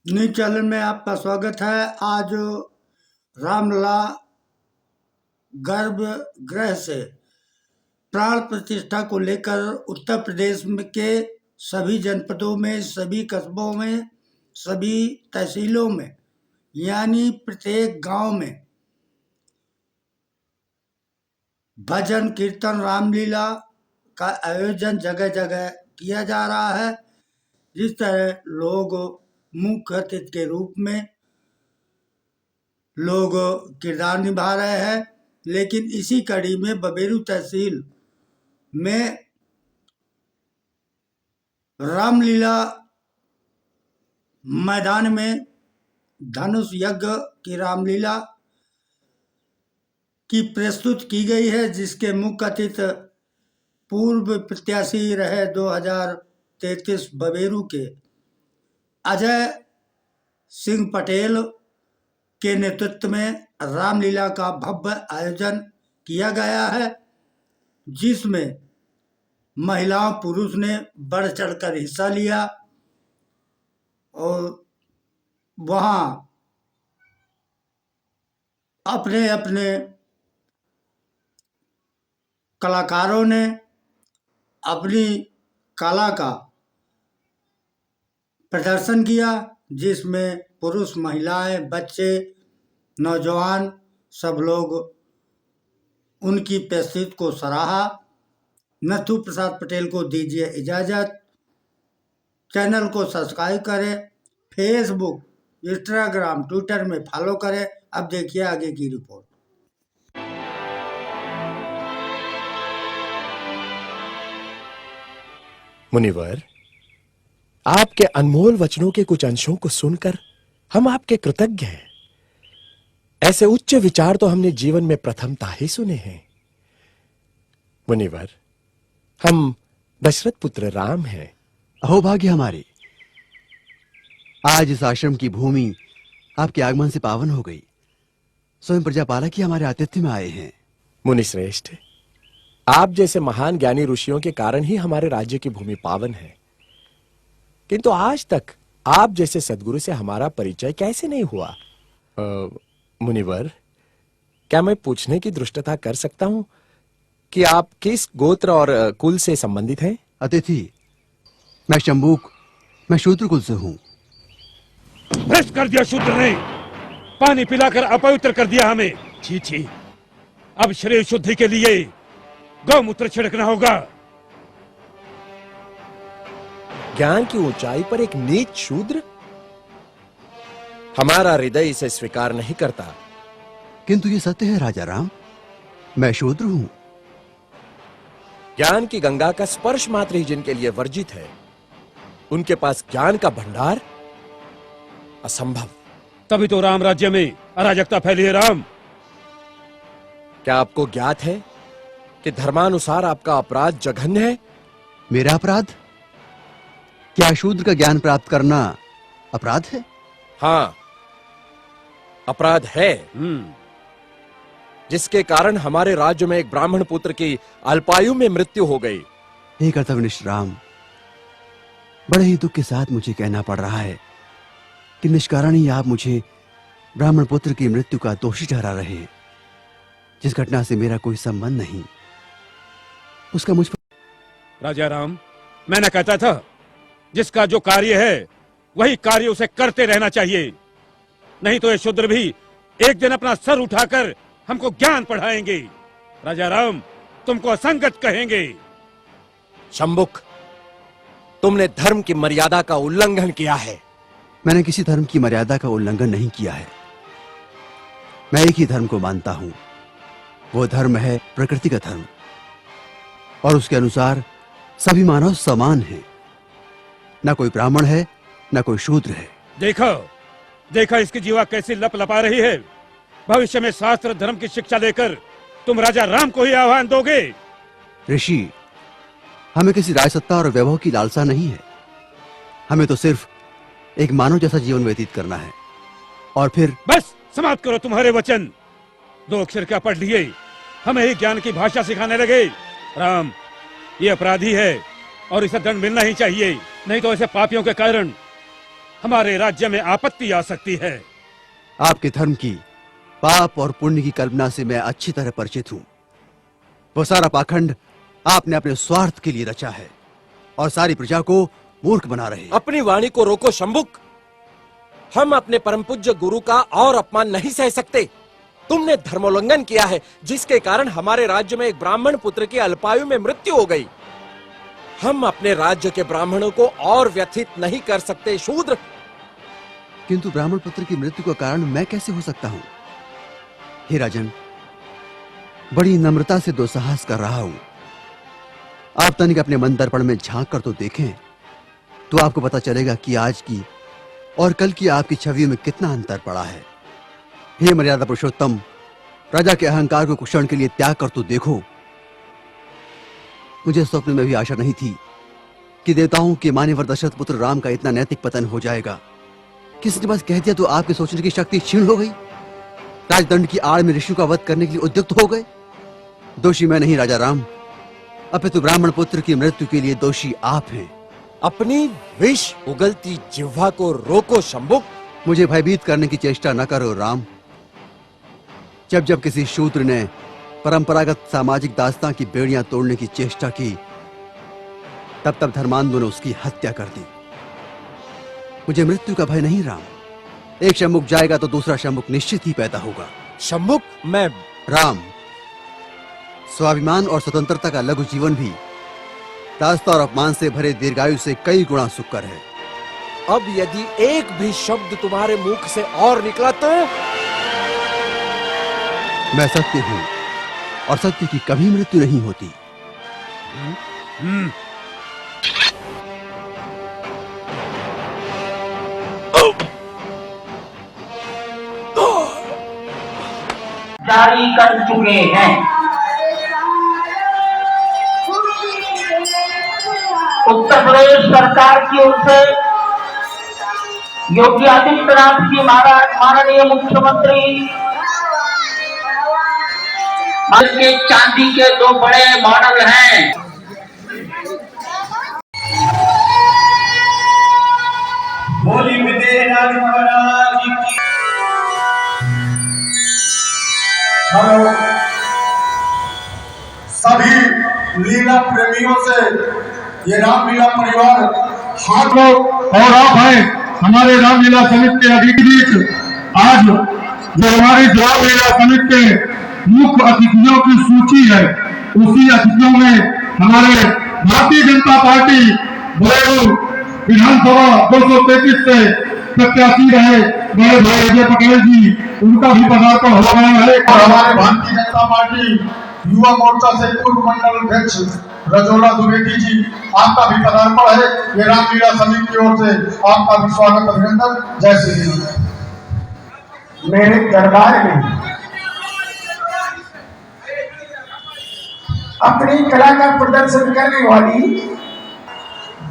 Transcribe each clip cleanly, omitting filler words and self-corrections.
News channel में आपका स्वागत है। आज रामलला गर्भगृह से प्राण प्रतिष्ठा को लेकर उत्तर प्रदेश के सभी जनपदों में, सभी कस्बों में, सभी तहसीलों में यानी प्रत्येक गांव में भजन कीर्तन रामलीला का आयोजन जगह जगह किया जा रहा है। जिस तरह लोग मुख्य अतिथि के रूप में लोग किरदार निभा रहे हैं, लेकिन इसी कड़ी में बबेरू तहसील में रामलीला मैदान में धनुष यज्ञ की रामलीला की प्रस्तुत की गई है, जिसके मुख्य अतिथि पूर्व प्रत्याशी रहे 2033 बबेरू के अजय सिंह पटेल के नेतृत्व में रामलीला का भव्य आयोजन किया गया है, जिसमें महिलाओं पुरुष ने बढ़ चढ़कर हिस्सा लिया और वहां अपने अपने कलाकारों ने अपनी कला का प्रदर्शन किया, जिसमें पुरुष, महिलाएं, बच्चे, नौजवान सब लोग उनकी प्रस्तुति को सराहा। नथु प्रसाद पटेल को दीजिए इजाज़त। चैनल को सब्सक्राइब करें, फेसबुक, इंस्टाग्राम, ट्विटर में फॉलो करें। अब देखिए आगे की रिपोर्ट। मुनिवर, आपके अनमोल वचनों के कुछ अंशों को सुनकर हम आपके कृतज्ञ हैं। ऐसे उच्च विचार तो हमने जीवन में प्रथमतः ही सुने हैं। मुनिवर, हम दशरथ पुत्र राम हैं। अहोभाग्य हमारे, आज इस आश्रम की भूमि आपके आगमन से पावन हो गई। स्वयं प्रजापालक ही हमारे आतिथ्य में आए हैं। मुनिश्रेष्ठ, आप जैसे महान ज्ञानी ऋषियों के कारण ही हमारे राज्य की भूमि पावन है, किंतु आज तक आप जैसे सद्गुरु से हमारा परिचय कैसे नहीं हुआ? मुनिवर, क्या मैं पूछने की धृष्टता कर सकता हूं कि आप किस गोत्र और कुल से संबंधित हैं? अतिथि, मैं शंभूक, मैं शूद्र कुल से हूं। भ्रष्ट कर दिया शूद्र ने, पानी पिलाकर अपवित्र कर दिया हमें। छी छी, अब शरीर शुद्धि के लिए गौमूत्र छिड़कना होगा। ज्ञान की ऊंचाई पर एक नीच शूद्र? हमारा हृदय इसे स्वीकार नहीं करता। किंतु ये सत्य है राजा राम, मैं शूद्र हूं। ज्ञान की गंगा का स्पर्श मात्र ही जिनके लिए वर्जित है, उनके पास ज्ञान का भंडार असंभव। तभी तो राम राज्य में अराजकता फैली है। राम, क्या आपको ज्ञात है कि धर्मानुसार आपका अपराध जघन्य है? मेरा अपराध? क्या शूद्र का ज्ञान प्राप्त करना अपराध है? हाँ, अपराध है, जिसके कारण हमारे राज्य में एक ब्राह्मण पुत्र की अल्पायु में मृत्यु हो गई। हे कर्तव्यनिष्ठ राम, बड़े ही दुख के साथ मुझे कहना पड़ रहा है कि निष्कारण ही आप मुझे ब्राह्मण पुत्र की मृत्यु का दोषी ठहरा रहे हैं, जिस घटना से मेरा कोई संबंध नहीं। उसका मुझ पर। राजा राम, मैं न कहता था जिसका जो कार्य है वही कार्य उसे करते रहना चाहिए, नहीं तो ये शूद्र भी एक दिन अपना सर उठाकर हमको ज्ञान पढ़ाएंगे। राजा राम, तुमको असंगत कहेंगे। शंभुक, तुमने धर्म की मर्यादा का उल्लंघन किया है। मैंने किसी धर्म की मर्यादा का उल्लंघन नहीं किया है। मैं एक ही धर्म को मानता हूं, वो धर्म है प्रकृति का धर्म, और उसके अनुसार सभी मानव समान हैं। न कोई ब्राह्मण है, न कोई शूद्र है। देखो देखो इसकी जीवा कैसी लप लपा रही है। भविष्य में शास्त्र धर्म की शिक्षा लेकर तुम राजा राम को ही आह्वान दोगे। ऋषि, हमें किसी राजसत्ता और वैभव की लालसा नहीं है। हमें तो सिर्फ एक मानव जैसा जीवन व्यतीत करना है। और फिर बस समाप्त करो तुम्हारे वचन। 2 अक्षर क्या पढ़ लिए, हमें ही ज्ञान की भाषा सिखाने लगे। राम, ये अपराधी है और इसे दंड मिलना ही चाहिए, नहीं तो ऐसे पापियों के कारण हमारे राज्य में आपत्ति आ सकती है। आपके धर्म की, पाप और पुण्य की कल्पना से मैं अच्छी तरह परिचित हूं। वो सारा पाखंड आपने अपने स्वार्थ के लिए रचा है और सारी प्रजा को मूर्ख बना रहे हैं। अपनी वाणी को रोको शंभुक। हम अपने परम पूज्य गुरु का और अपमान नहीं सह सकते। तुमने धर्मोल्लंघन किया है, जिसके कारण हमारे राज्य में एक ब्राह्मण पुत्र की अल्पायु में मृत्यु हो गई। हम अपने राज्य के ब्राह्मणों को और व्यथित नहीं कर सकते शूद्र। किंतु ब्राह्मण पुत्र की मृत्यु का कारण मैं कैसे हो सकता हूं? हे राजन, बड़ी नम्रता से दुस्साहस कर रहा हूं। आप तनिक अपने मन दर्पण में झांक कर तो देखें, तो आपको पता चलेगा कि आज की और कल की आपकी छवियों में कितना अंतर पड़ा है। हे मर्यादा पुरुषोत्तम, राजा के अहंकार को कुछ क्षण के लिए त्याग कर तो देखो। मुझे स्वप्न में भी आशा नहीं थी कि देवताओं के मान्यवर दशरथ पुत्र राम का इतना नैतिक पतन हो जाएगा। किसी ने बस कह दिया तो आपके सोचने की शक्ति क्षीण हो गई। राजदंड की आड़ में ऋषि का वध करने के लिए उद्युक्त हो गए। दोषी मैं नहीं राजा राम, अपितु ब्राह्मण पुत्र की मृत्यु के लिए दोषी आप हैं। अपनी विष उगलती जिह्वा को रोको शंभुक। मुझे भयभीत करने की चेष्टा न करो राम। जब जब किसी शूद्र ने परंपरागत सामाजिक दास्तां की बेड़ियां तोड़ने की चेष्टा की, तब तब धर्मांधों ने उसकी हत्या कर दी। मुझे मृत्यु का भय नहीं राम। एक शंभुक जाएगा तो दूसरा शंभुक निश्चित ही पैदा होगा। शंभुक, मैं राम, स्वाभिमान और स्वतंत्रता का लघु जीवन भी दास्ता और अपमान से भरे दीर्घायु से कई गुणा सुकर है। अब यदि एक भी शब्द तुम्हारे मुख से और निकला तो मैं सत्य हूं और सत्य की कभी मृत्यु नहीं होती। जारी कर चुके हैं। उत्तर प्रदेश सरकार की ओर से योगी आदित्यनाथ जी महाराज, माननीय मुख्यमंत्री, के चांदी के 2 बड़े मॉडल हैं। बोली विजयराज महाराज की। हम सभी लीला प्रेमियों से ये रामलीला परिवार हाथ लोग और आप हैं हमारे रामलीला समिति के अधिकृत। आज जो हमारी रामलीला समिति के मुख्य अतिथियों की सूची है, उसी अतिथियों में हमारे भारतीय जनता पार्टी बरेली विधानसभा 233 से प्रत्याशी रहे बड़े भाई अजय पटेल जी, उनका भी पदार्पण हो रहा है। और हमारे भारतीय जनता पार्टी युवा मोर्चा से पूर्व मंडल अध्यक्ष रजोला द्विवेदी जी, आपका भी पदार्पण है। ये रामलीला समिति की ओर से आपका भी स्वागत, अभिनंदन। जय श्री राम। मेरे दरबार में अपनी कला का प्रदर्शन करने वाली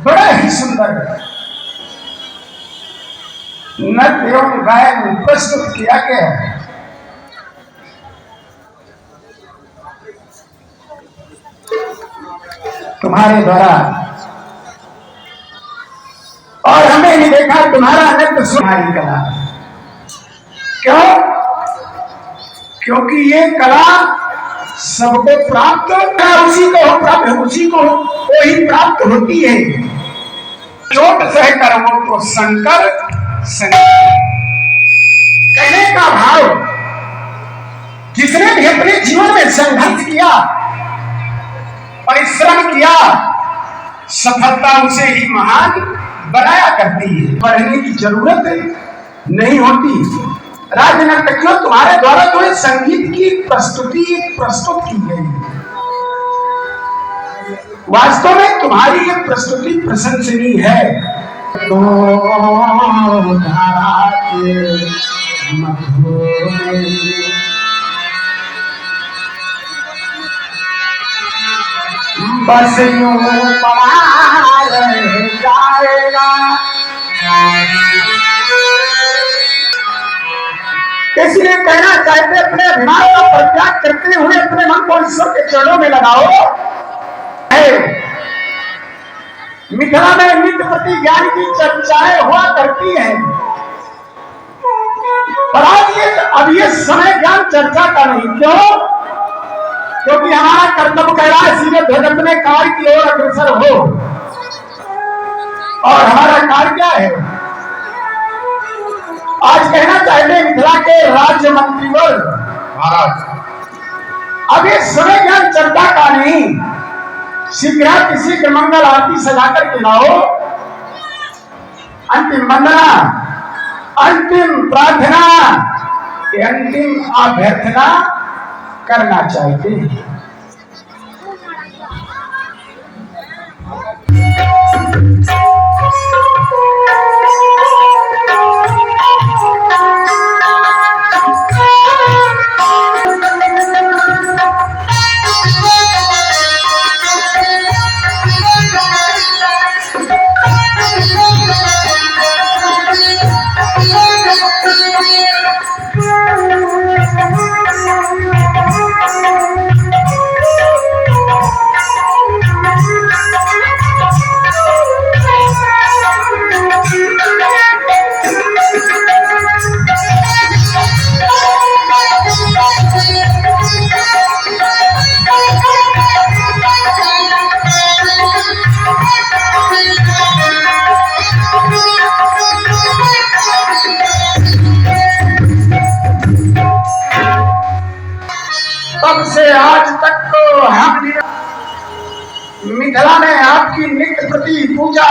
बड़ा ही सुंदर नृत्य एवं गायन प्रस्तुत किया गया है। तुम्हारे द्वारा, और हमें भी देखा तुम्हारा नृत्य सुनाई कला। क्यों? क्योंकि ये कला सबको प्राप्त, उसी को प्राप्त, उसी को वो ही प्राप्त होती है। चोट सह कर वो तो शंकर कहने का भाव, जिसने भी अपने जीवन में संघर्ष किया, परिश्रम किया, सफलता उसे ही महान बनाया करती है। पढ़ने की जरूरत नहीं होती। राजनर्तकियों, तुम्हारे द्वारा जो है संगीत की प्रस्तुति प्रस्तुत की गई, वास्तव में तुम्हारी ये प्रस्तुति प्रशंसनीय है। तो बस यूं पड़ा रह जाएगा। इसलिए कहना चाहते अपने अभिमान का परित्याग करते हुए अपने मन को ईश्वर के चरणों में लगाओ। मिथिला में नित्य प्रति ज्ञान की चर्चाएं हुआ करती है। अब ये समय ज्ञान चर्चा का नहीं, क्यों? क्योंकि हमारा कर्तव्य कह रहा है सीधे ध्वज अपने कार्य की ओर अग्रसर हो। और हमारा कार्य क्या है? आज कहना चाहते मिथिला के राज्य मंत्रीवर्ग महाराज, अब ये समय ज्ञान चर्चा का नहीं, शीघ्र किसी के मंगल आरती सजाकर के लाओ, अंतिम वंदना, अंतिम प्रार्थना, अंतिम अभ्यर्थना करना चाहते हैं। तब से आज तक को हम मिथिला में आपकी नित्य प्रति पूजा